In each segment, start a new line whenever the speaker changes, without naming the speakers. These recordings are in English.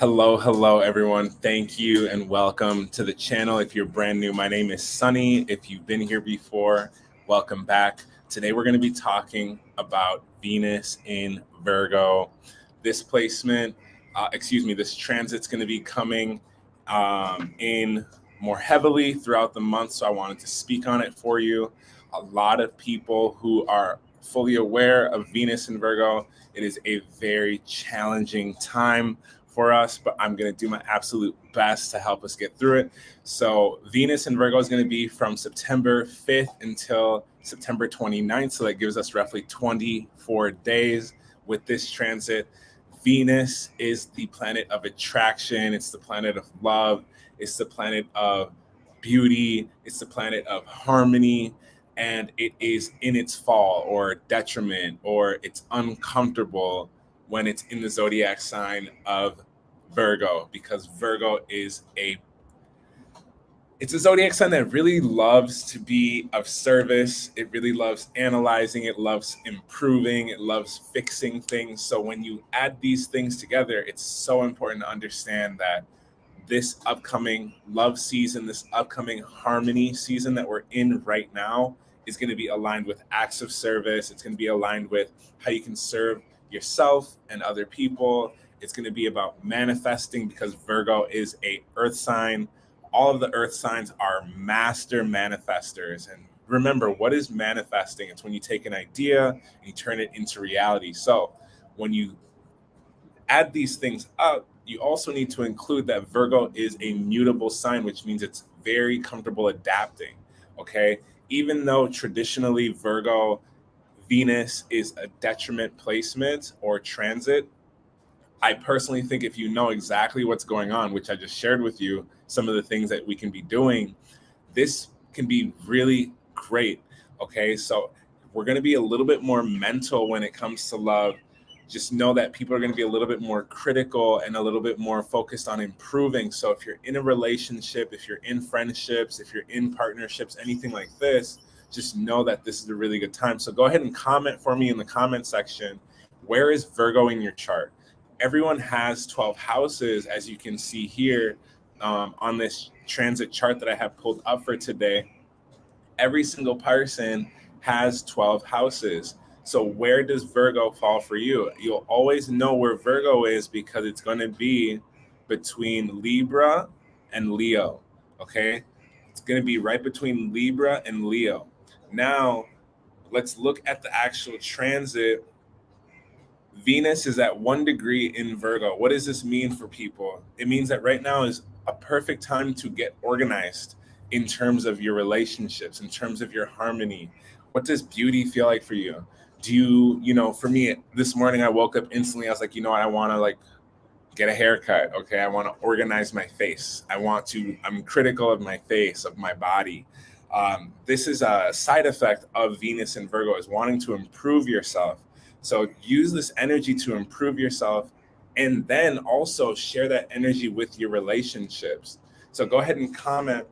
Hello, everyone. Thank you and welcome to the channel. If you're brand new, my name is Sunny. If you've been here before, welcome back. Today, we're going to be talking about Venus in Virgo. This transit's going to be coming in more heavily throughout the month. So I wanted to speak on it for you. A lot of people who are fully aware of Venus in Virgo, it is a very challenging time for us, but I'm going to do my absolute best to help us get through it. So Venus in Virgo is going to be from September 5th until September 29th. So that gives us roughly 24 days with this transit. Venus is the planet of attraction. It's the planet of love. It's the planet of beauty. It's the planet of harmony. And it is in its fall or detriment, or it's uncomfortable when it's in the zodiac sign of Virgo, because Virgo is it's a zodiac sign that really loves to be of service. It really loves analyzing. It loves improving. It loves fixing things. So when you add these things together, it's so important to understand that this upcoming love season, this upcoming harmony season that we're in right now is going to be aligned with acts of service. It's going to be aligned with how you can serve yourself and other people. It's going to be about manifesting, because Virgo is a earth sign. All of the earth signs are master manifestors. And remember, what is manifesting? It's when you take an idea and you turn it into reality. So when you add these things up, you also need to include that Virgo is a mutable sign, which means it's very comfortable adapting. Okay. Even though traditionally Venus is a detriment placement or transit, I personally think if you know exactly what's going on, which I just shared with you, some of the things that we can be doing, this can be really great. Okay. So we're going to be a little bit more mental when it comes to love. Just know that people are going to be a little bit more critical and a little bit more focused on improving. So if you're in a relationship, if you're in friendships, if you're in partnerships, anything like this, just know that this is a really good time. So go ahead and comment for me in the comment section. Where is Virgo in your chart? Everyone has 12 houses, as you can see here on this transit chart that I have pulled up for today. Every single person has 12 houses. So where does Virgo fall for you? You'll always know where Virgo is because it's going to be between Libra and Leo. Okay. It's going to be right between Libra and Leo. Now, let's look at the actual transit. Venus is at 1 degree in Virgo. What does this mean for people? It means that right now is a perfect time to get organized in terms of your relationships, in terms of your harmony. What does beauty feel like for you? Do you, for me, this morning I woke up instantly. I was like, I want to get a haircut. Okay. I want to organize my face. I'm critical of my face, of my body. This is a side effect of Venus and Virgo, is wanting to improve yourself. So use this energy to improve yourself, and then also share that energy with your relationships. So go ahead and comment,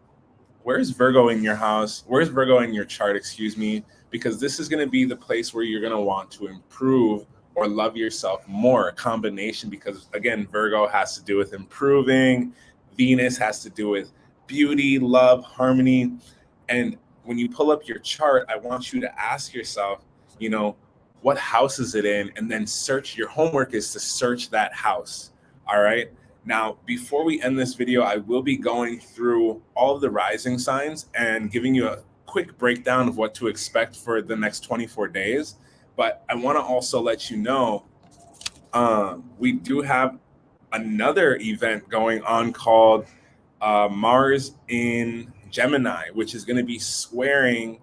where's Virgo in your house? Where's Virgo in your chart, excuse me, because this is going to be the place where you're going to want to improve or love yourself more, a combination, because again, Virgo has to do with improving. Venus has to do with beauty, love, harmony. And when you pull up your chart, I want you to ask yourself, what house is it in? And then your homework is to search that house. All right. Now, before we end this video, I will be going through all of the rising signs and giving you a quick breakdown of what to expect for the next 24 days. But I want to also let you know, we do have another event going on called Mars in Gemini, which is going to be squaring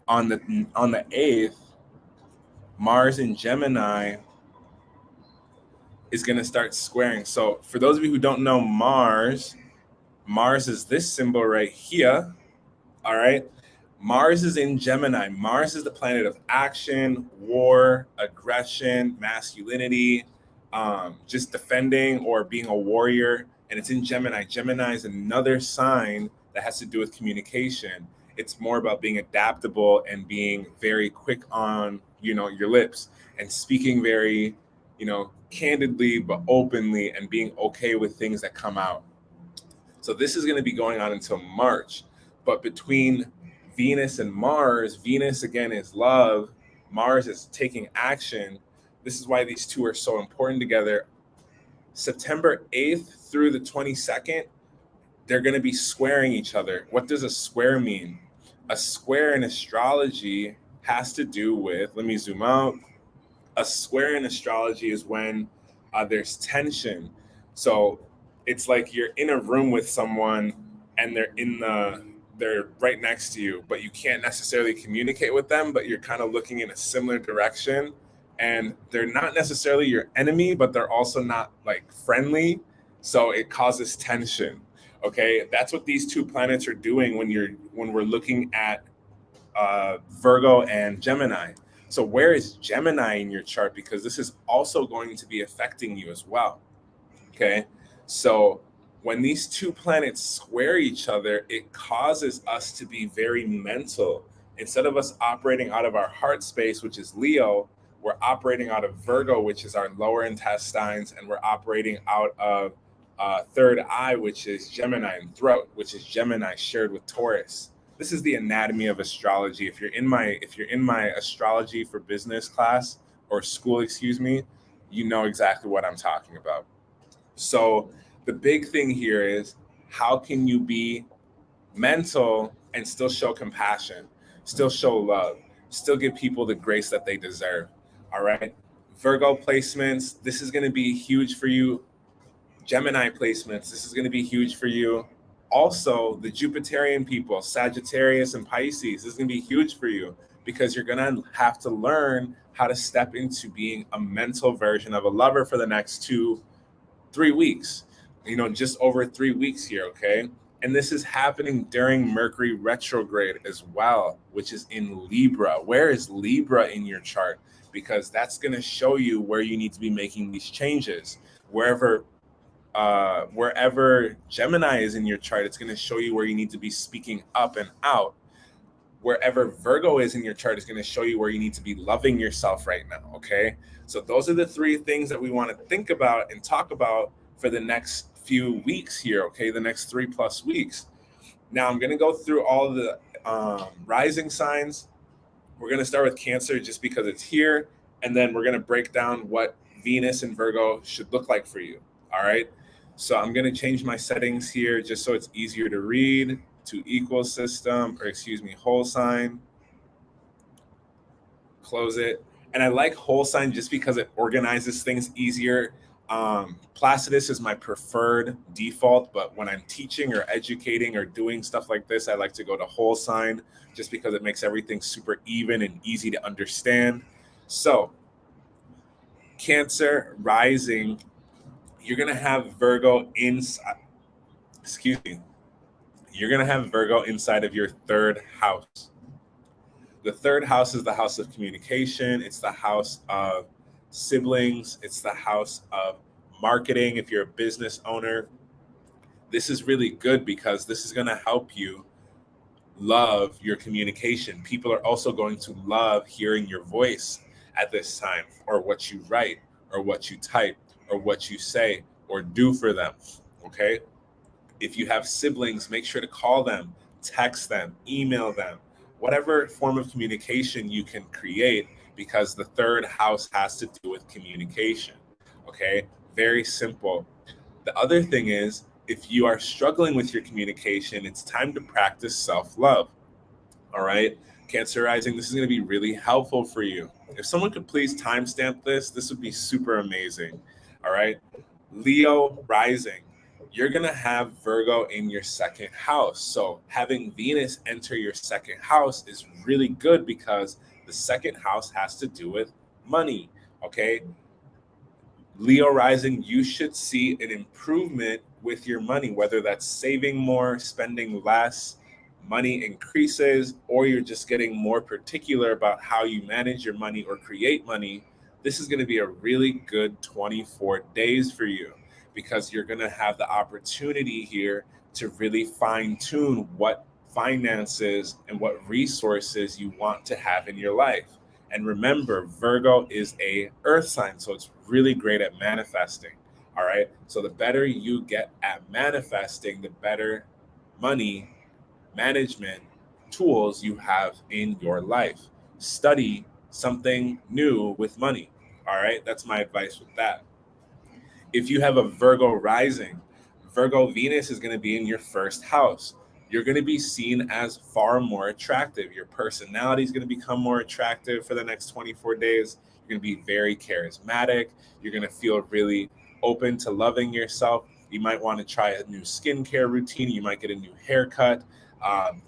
on the 8th. Mars in Gemini is going to start squaring. So for those of you who don't know Mars is this symbol right here. All right. Mars is in Gemini. Mars is the planet of action, war, aggression, masculinity, just defending or being a warrior. And it's in Gemini. Gemini is another sign that has to do with communication. It's more about being adaptable and being very quick on, your lips, and speaking very, candidly but openly, and being okay with things that come out. So this is going to be going on until March. But between Venus and Mars, Venus again is love, Mars is taking action. This is why these two are so important together. September 8th through the 22nd, they're going to be squaring each other. What does a square mean? A square in astrology has to do with, let me zoom out. A square in astrology is when there's tension. So it's like you're in a room with someone and they're right next to you, but you can't necessarily communicate with them, but you're kind of looking in a similar direction, and they're not necessarily your enemy, but they're also not like friendly. So it causes tension. Okay, that's what these two planets are doing when we're looking at Virgo and Gemini. So where is Gemini in your chart? Because this is also going to be affecting you as well. Okay, so when these two planets square each other, it causes us to be very mental. Instead of us operating out of our heart space, which is Leo, we're operating out of Virgo, which is our lower intestines, and we're operating out of third eye, which is Gemini, and throat, which is Gemini shared with Taurus. This is the anatomy of astrology. If you're in my astrology for business class or school, you know exactly what I'm talking about. So the big thing here is, how can you be mental and still show compassion, still show love, still give people the grace that they deserve? All right. Virgo placements, this is going to be huge for you. Gemini placements, this is going to be huge for you. Also, the Jupiterian people, Sagittarius and Pisces, this is going to be huge for you, because you're going to have to learn how to step into being a mental version of a lover for the next 2-3 weeks, just over 3 weeks here. Okay. And this is happening during Mercury retrograde as well, which is in Libra. Where is Libra in your chart? Because that's going to show you where you need to be making these changes. Wherever Gemini is in your chart, it's going to show you where you need to be speaking up and out. Wherever Virgo is in your chart is going to show you where you need to be loving yourself right now. Okay. So those are the three things that we want to think about and talk about for the next few weeks here. Okay. The next 3+ weeks. Now I'm going to go through all of the rising signs. We're going to start with Cancer just because it's here. And then we're going to break down what Venus and Virgo should look like for you. All right. So I'm going to change my settings here just so it's easier to read, to equal system, whole sign. Close it. And I like whole sign just because it organizes things easier. Placidus is my preferred default, but when I'm teaching or educating or doing stuff like this, I like to go to whole sign just because it makes everything super even and easy to understand. So Cancer rising, you're going to have Virgo inside, you're going to have Virgo inside of your third house. The third house is the house of communication. It's the house of siblings. It's the house of marketing. If you're a business owner, this is really good because this is going to help you love your communication. People are also going to love hearing your voice at this time, or what you write, or what you type, or what you say or do for them. Okay. If you have siblings, make sure to call them, text them, email them, whatever form of communication you can create, because the third house has to do with communication. Okay. Very simple. The other thing is, if you are struggling with your communication, it's time to practice self-love. All right. Cancer rising, this is going to be really helpful for you. If someone could please timestamp this would be super amazing. All right. Leo rising, you're going to have Virgo in your second house. So having Venus enter your second house is really good because the second house has to do with money. Okay. Leo rising, you should see an improvement with your money, whether that's saving more, spending less, money increases, or you're just getting more particular about how you manage your money or create money. This is going to be a really good 24 days for you, because you're going to have the opportunity here to really fine tune what finances and what resources you want to have in your life. And remember, Virgo is a earth sign, so it's really great at manifesting. All right. So the better you get at manifesting, the better money management tools you have in your life. Study something new with money. All right. That's my advice with that. If you have a Virgo rising, Virgo Venus is going to be in your first house. You're going to be seen as far more attractive. Your personality is going to become more attractive for the next 24 days. You're going to be very charismatic. You're going to feel really open to loving yourself. You might want to try a new skincare routine. You might get a new haircut.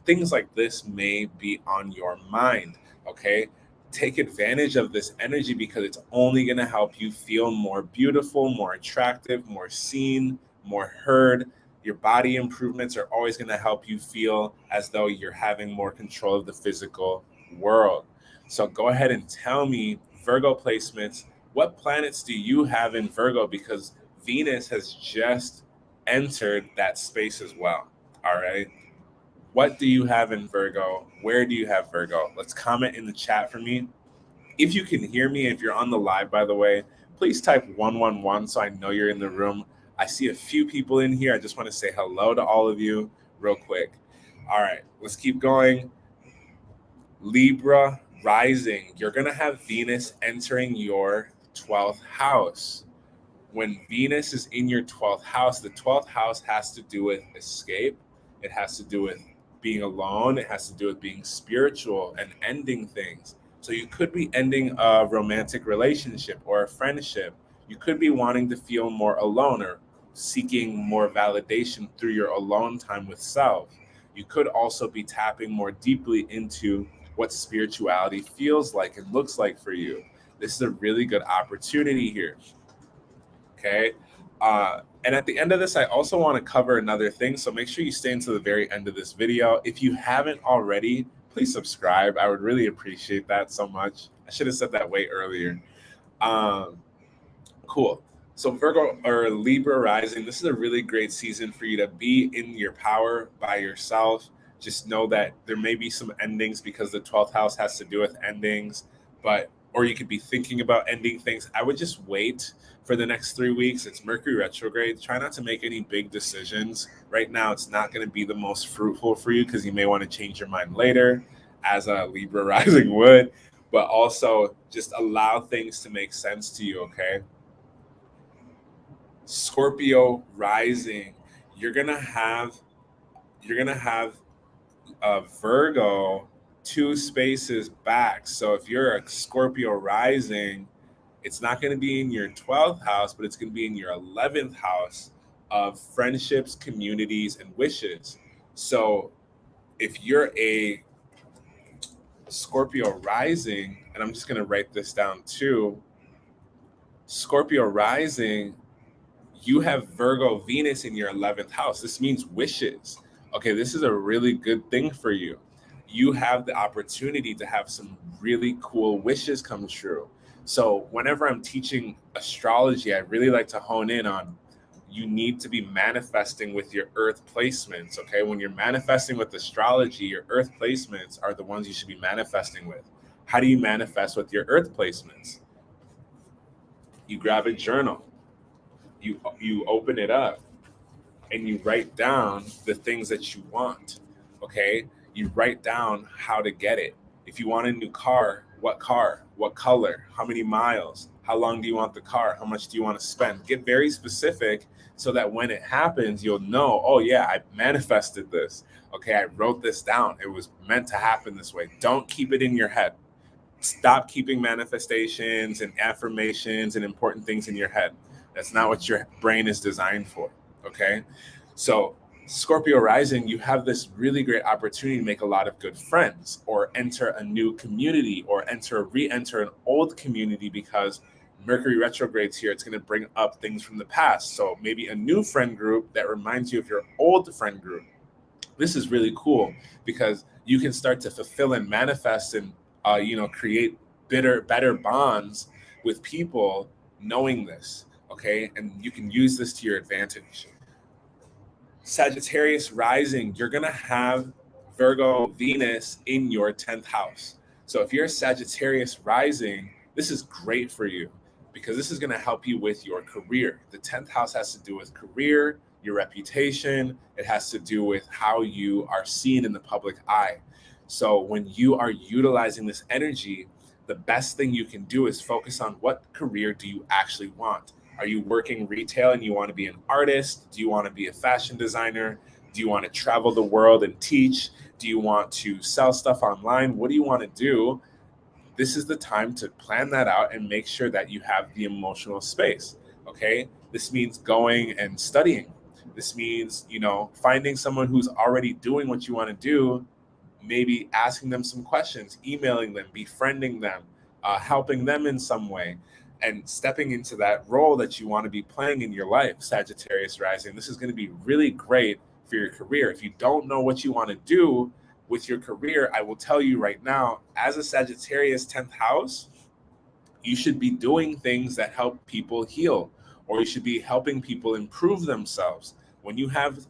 Things like this may be on your mind. Okay. Take advantage of this energy because it's only going to help you feel more beautiful, more attractive, more seen, more heard. Your body improvements are always going to help you feel as though you're having more control of the physical world. So go ahead and tell me, Virgo placements, what planets do you have in Virgo? Because Venus has just entered that space as well. All right. What do you have in Virgo? Where do you have Virgo? Let's comment in the chat for me. If you can hear me, if you're on the live, by the way, please type 111 so I know you're in the room. I see a few people in here. I just want to say hello to all of you real quick. All right, let's keep going. Libra rising. You're going to have Venus entering your 12th house. When Venus is in your 12th house, the 12th house has to do with escape. It has to do with being alone. It has to do with being spiritual and ending things. So you could be ending a romantic relationship or a friendship. You could be wanting to feel more alone or seeking more validation through your alone time with self. You could also be tapping more deeply into what spirituality feels like and looks like for you. This is a really good opportunity here. Okay. And at the end of this, I also want to cover another thing. So make sure you stay until the very end of this video. If you haven't already, please subscribe. I would really appreciate that so much. I should have said that way earlier. Cool. So Virgo or Libra rising, this is a really great season for you to be in your power by yourself. Just know that there may be some endings because the 12th house has to do with endings, or you could be thinking about ending things. I would just wait for the next 3 weeks. It's Mercury retrograde. Try not to make any big decisions. Right now, it's not going to be the most fruitful for you because you may want to change your mind later, as a Libra rising would, but also just allow things to make sense to you, okay? Scorpio rising, you're gonna have a Virgo 2 spaces back. So if you're a Scorpio rising, it's not going to be in your 12th house, but it's going to be in your 11th house of friendships, communities, and wishes. So if you're a Scorpio rising, and I'm just going to write this down too, Scorpio rising, you have Virgo Venus in your 11th house. This means wishes. Okay, this is a really good thing for you. You have the opportunity to have some really cool wishes come true. So whenever I'm teaching astrology, I really like to hone in on you need to be manifesting with your earth placements. Okay, when you're manifesting with astrology, your earth placements are the ones you should be manifesting with. How do you manifest with your earth placements? You grab a journal, you open it up, and you write down the things that you want. Okay, you write down how to get it. If you want a new car, what color, how many miles, how long do you want the car, how much do you want to spend? Get very specific so that when it happens, you'll know, oh yeah, I manifested this. Okay, I wrote this down. It was meant to happen this way. Don't keep it in your head. Stop keeping manifestations and affirmations and important things in your head. That's not what your brain is designed for. Okay. So Scorpio rising, you have this really great opportunity to make a lot of good friends or enter a new community or re-enter an old community because Mercury retrogrades here. It's going to bring up things from the past. So maybe a new friend group that reminds you of your old friend group. This is really cool because you can start to fulfill and manifest and create better bonds with people knowing this. Okay, and you can use this to your advantage. Sagittarius rising, you're going to have Virgo Venus in your 10th house. So if you're a Sagittarius rising, this is great for you. because this is going to help you with your career. The 10th house has to do with career, your reputation. It has to do with how you are seen in the public eye. So when you are utilizing this energy, the best thing you can do is focus on what career do you actually want. Are you working retail and you want to be an artist? Do you want to be a fashion designer? Do you want to travel the world and teach? Do you want to sell stuff online? What do you want to do? This is the time to plan that out and make sure that you have the emotional space. Okay. This means going and studying. This means, finding someone who's already doing what you want to do, maybe asking them some questions, emailing them, befriending them, helping them in some way, and stepping into that role that you want to be playing in your life, Sagittarius rising. This is going to be really great for your career. If you don't know what you want to do with your career, I will tell you right now, as a Sagittarius 10th house, you should be doing things that help people heal, or you should be helping people improve themselves. When you have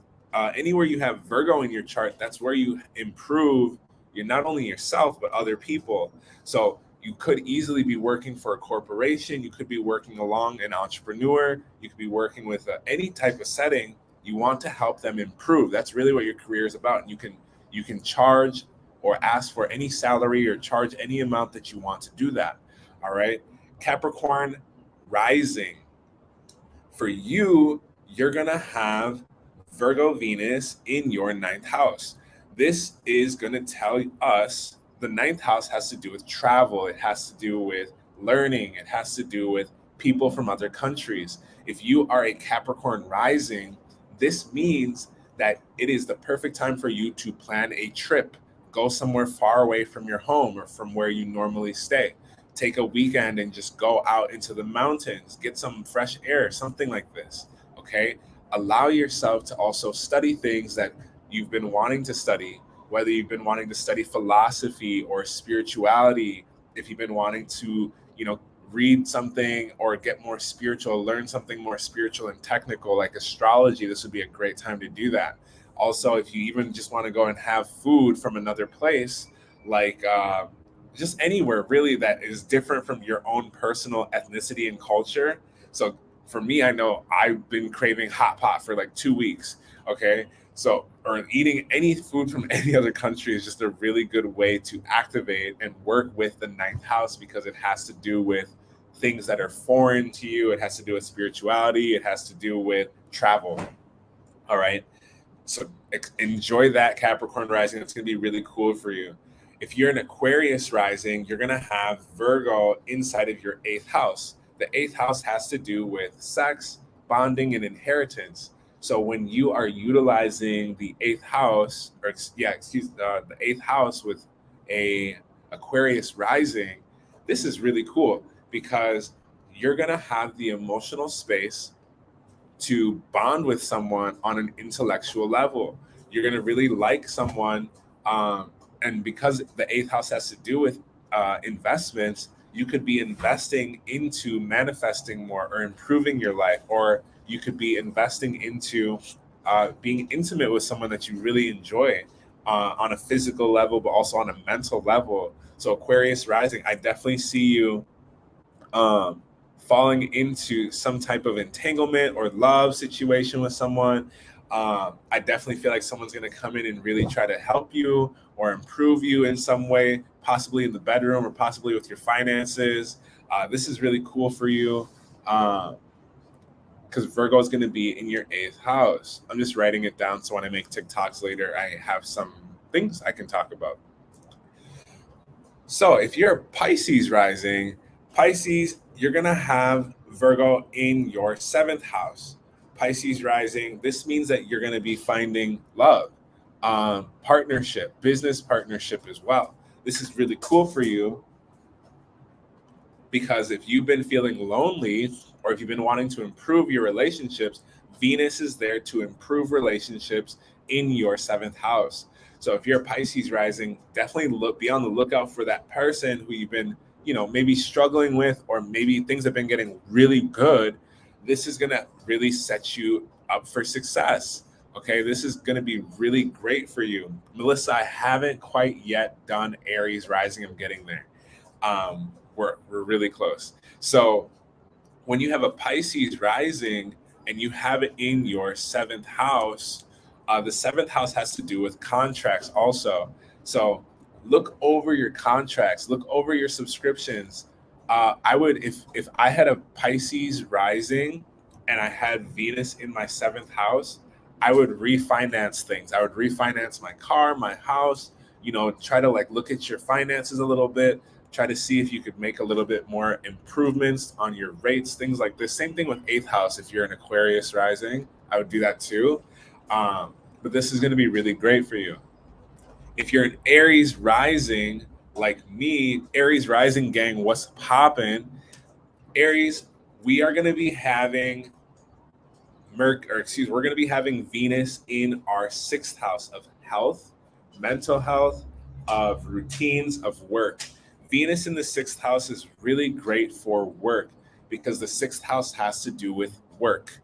anywhere you have Virgo in your chart, that's where you improve. You're not only yourself, but other people. So you could easily be working for a corporation. You could be working along an entrepreneur. You could be working with any type of setting. You want to help them improve. That's really what your career is about. And you can charge or ask for any salary or charge any amount that you want to do that. All right. Capricorn rising. For you, you're going to have Virgo Venus in your 9th house. This is going to tell us the 9th house has to do with travel. It has to do with learning. It has to do with people from other countries. If you are a Capricorn rising, this means that it is the perfect time for you to plan a trip. Go somewhere far away from your home or from where you normally stay. Take a weekend and just go out into the mountains, get some fresh air, something like this, okay? Allow yourself to also study things that you've been wanting to study, whether you've been wanting to study philosophy or spirituality, if you've been wanting to, read something or get more spiritual, learn something more spiritual and technical like astrology, this would be a great time to do that. Also, if you even just want to go and have food from another place, like just anywhere really that is different from your own personal ethnicity and culture. So for me, I know I've been craving hot pot for like 2 weeks. Okay. So, or eating any food from any other country is just a really good way to activate and work with the 9th house, because it has to do with things that are foreign to you. It has to do with spirituality. It has to do with travel. All right. So enjoy that, Capricorn rising. It's going to be really cool for you. If you're an Aquarius rising, you're going to have Virgo inside of your 8th house. The 8th house has to do with sex, bonding, and inheritance. So when you are utilizing the 8th house, the 8th house with a Aquarius rising, this is really cool because you're going to have the emotional space to bond with someone on an intellectual level. You're going to really like someone. And because the 8th house has to do with investments, you could be investing into manifesting more or improving your life, or you could be investing into being intimate with someone that you really enjoy on a physical level, but also on a mental level. So Aquarius rising, I definitely see you falling into some type of entanglement or love situation with someone. I definitely feel like someone's going to come in and really try to help you or improve you in some way, possibly in the bedroom or possibly with your finances. This is really cool for you because Virgo is going to be in your 8th house. I'm just writing it down so when I make TikToks later, I have some things I can talk about. So if you're Pisces rising, Pisces, you're going to have Virgo in your 7th house. Pisces rising, this means that you're going to be finding love, partnership, business partnership as well. This is really cool for you because if you've been feeling lonely or if you've been wanting to improve your relationships, Venus is there to improve relationships in your 7th house. So if you're a Pisces rising, definitely be on the lookout for that person who you've been, maybe struggling with, or maybe things have been getting really good. This is going to really set you up for success. Okay, this is going to be really great for you. Melissa, I haven't quite yet done Aries rising. I'm getting there. We're really close. So when you have a Pisces rising and you have it in your seventh house, the seventh house has to do with contracts also. So look over your contracts, look over your subscriptions. I would, if I had a Pisces rising and I had Venus in my seventh house, I would refinance things. I would refinance my car, my house, try to like look at your finances a little bit, try to see if you could make a little bit more improvements on your rates, things like this. Same thing with eighth house. If you're an Aquarius rising, I would do that too. But this is going to be really great for you. If you're an Aries rising, like me, Aries rising gang, what's popping? Aries, we are going to be having we're going to be having Venus in our sixth house of health, mental health, of routines, of work. Venus in the sixth house is really great for work because the sixth house has to do with work.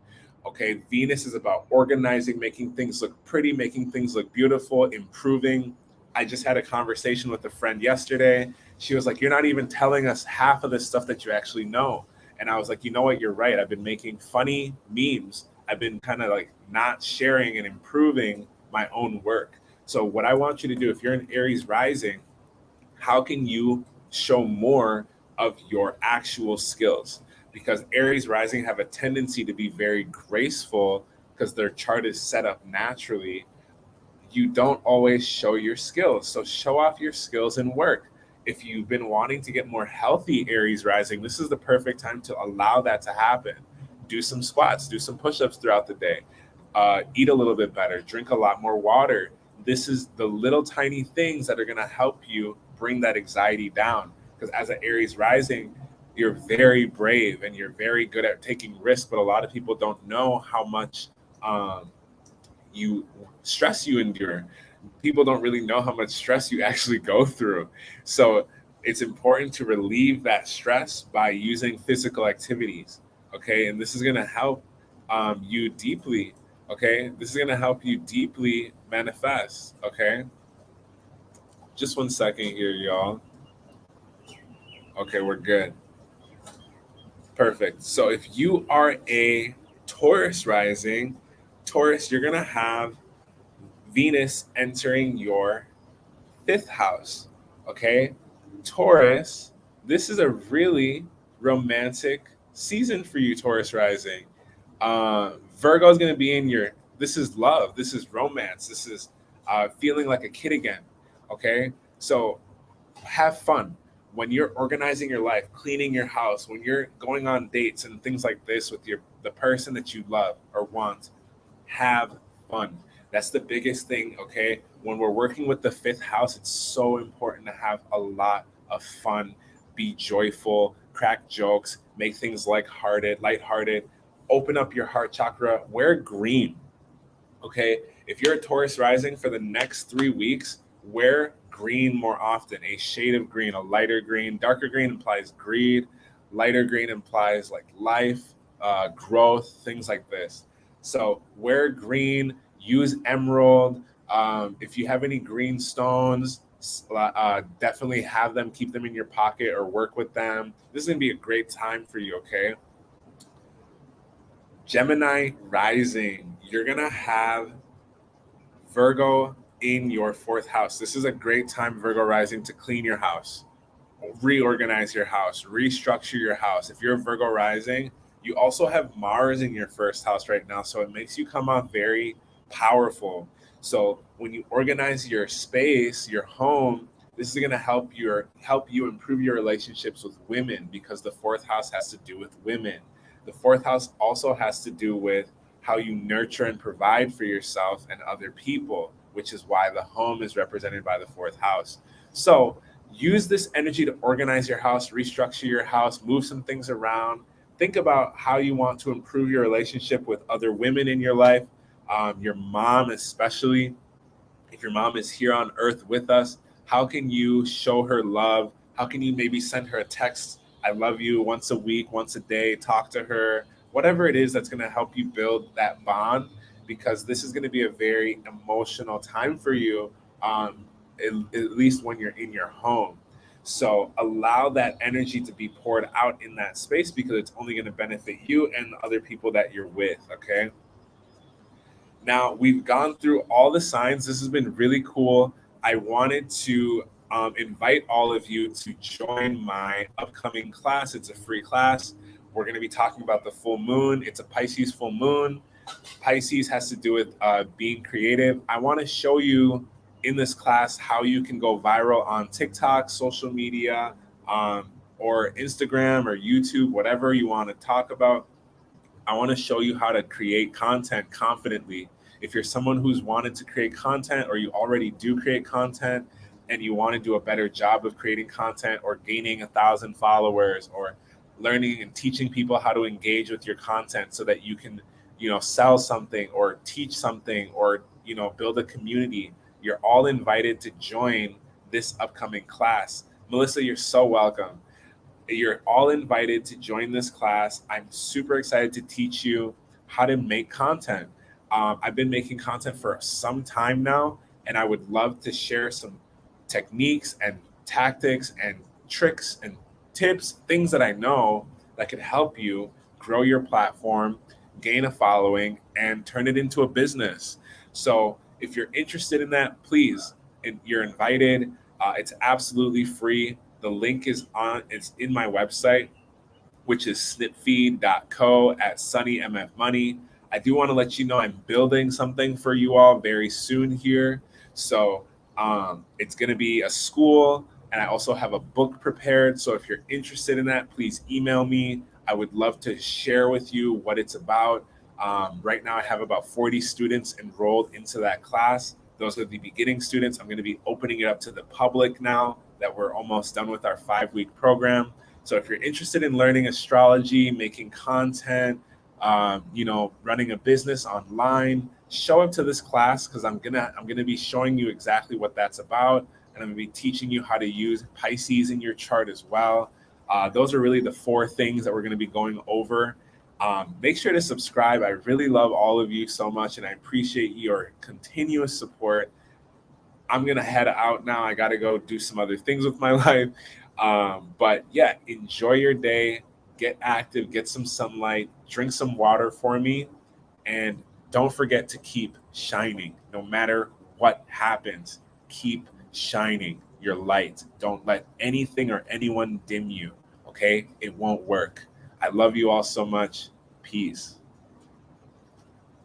Okay, Venus is about organizing, making things look pretty, making things look beautiful, improving. I just had a conversation with a friend yesterday. She was like, "You're not even telling us half of the stuff that you actually know." And I was like, "You know what? You're right. I've been making funny memes. I've been kind of like not sharing and improving my own work." So, what I want you to do, if you're an Aries rising, how can you show more of your actual skills? Because Aries rising have a tendency to be very graceful because their chart is set up naturally. You don't always show your skills. So show off your skills and work. If you've been wanting to get more healthy, Aries rising, this is the perfect time to allow that to happen. Do some squats, do some push-ups throughout the day, eat a little bit better, drink a lot more water. This is the little tiny things that are going to help you bring that anxiety down. Because as an Aries rising, you're very brave and you're very good at taking risks, but a lot of people don't know how much you stress you endure. People don't really know how much stress you actually go through. So it's important to relieve that stress by using physical activities. Okay. And this is going to help you deeply. Okay. This is going to help you deeply manifest. Okay. Just 1 second here, y'all. Okay. We're good. Perfect. So if you are a Taurus rising, Taurus, you're going to have Venus entering your fifth house. Okay. Taurus, this is a really romantic season for you, Taurus rising. Virgo is going to be in your, this is love. This is romance. This is feeling like a kid again. Okay. So have fun when you're organizing your life, cleaning your house, when you're going on dates and things like this with the person that you love or want. Have fun. That's the biggest thing, okay? When we're working with the fifth house, it's so important to have a lot of fun, be joyful, crack jokes, make things lighthearted, open up your heart chakra, wear green, okay? If you're a Taurus rising for the next 3 weeks, wear green more often, a shade of green, a lighter green. Darker green implies greed, lighter green implies like life, growth, things like this. So wear green, use emerald. If you have any green stones, definitely have them, keep them in your pocket or work with them. This is going to be a great time for you, okay? Gemini rising, you're going to have Virgo in your fourth house. This is a great time, Virgo rising, to clean your house, reorganize your house, restructure your house. If you're a Virgo rising, you also have Mars in your first house right now. So it makes you come off very powerful. So when you organize your space, your home, this is going to help you improve your relationships with women because the fourth house has to do with women. The fourth house also has to do with how you nurture and provide for yourself and other people, which is why the home is represented by the fourth house. So use this energy to organize your house, restructure your house, move some things around. Think about how you want to improve your relationship with other women in your life, your mom especially. If your mom is here on earth with us, how can you show her love? How can you maybe send her a text, I love you, once a week, once a day, talk to her, whatever it is that's going to help you build that bond, because this is going to be a very emotional time for you, at least when you're in your home. So allow that energy to be poured out in that space because it's only going to benefit you and the other people that you're with. Okay. Now we've gone through all the signs. This has been really cool. I wanted to invite all of you to join my upcoming class. It's a free class. We're going to be talking about the full moon. It's a Pisces full moon. Pisces has to do with being creative. I want to show you in this class how you can go viral on TikTok, social media, or Instagram or YouTube, whatever you want to talk about. I want to show you how to create content confidently. If you're someone who's wanted to create content or you already do create content and you want to do a better job of creating content or gaining 1,000 followers or learning and teaching people how to engage with your content so that you can, sell something or teach something or, build a community, you're all invited to join this upcoming class. Melissa, you're so welcome. You're all invited to join this class. I'm super excited to teach you how to make content. I've been making content for some time now, and I would love to share some techniques and tactics and tricks and tips, things that I know that could help you grow your platform, gain a following, and turn it into a business. So if you're interested in that, please, you're invited. It's absolutely free. The link it's in my website, which is snipfeed.co @sunnymfmoney. I do want to let you know I'm building something for you all very soon here. So it's going to be a school, and I also have a book prepared. So if you're interested in that, please email me. I would love to share with you what it's about. Right now, I have about 40 students enrolled into that class. Those are the beginning students. I'm going to be opening it up to the public now that we're almost done with our 5-week program. So if you're interested in learning astrology, making content, running a business online, show up to this class because I'm gonna be showing you exactly what that's about, and I'm gonna be teaching you how to use Pisces in your chart as well. Those are really the 4 things that we're gonna be going over. Make sure to subscribe. I really love all of you so much, and I appreciate your continuous support. I'm going to head out now. I got to go do some other things with my life. But yeah, enjoy your day. Get active, get some sunlight, drink some water for me. And don't forget to keep shining. No matter what happens, keep shining your light. Don't let anything or anyone dim you. Okay? It won't work. I love you all so much. Peace.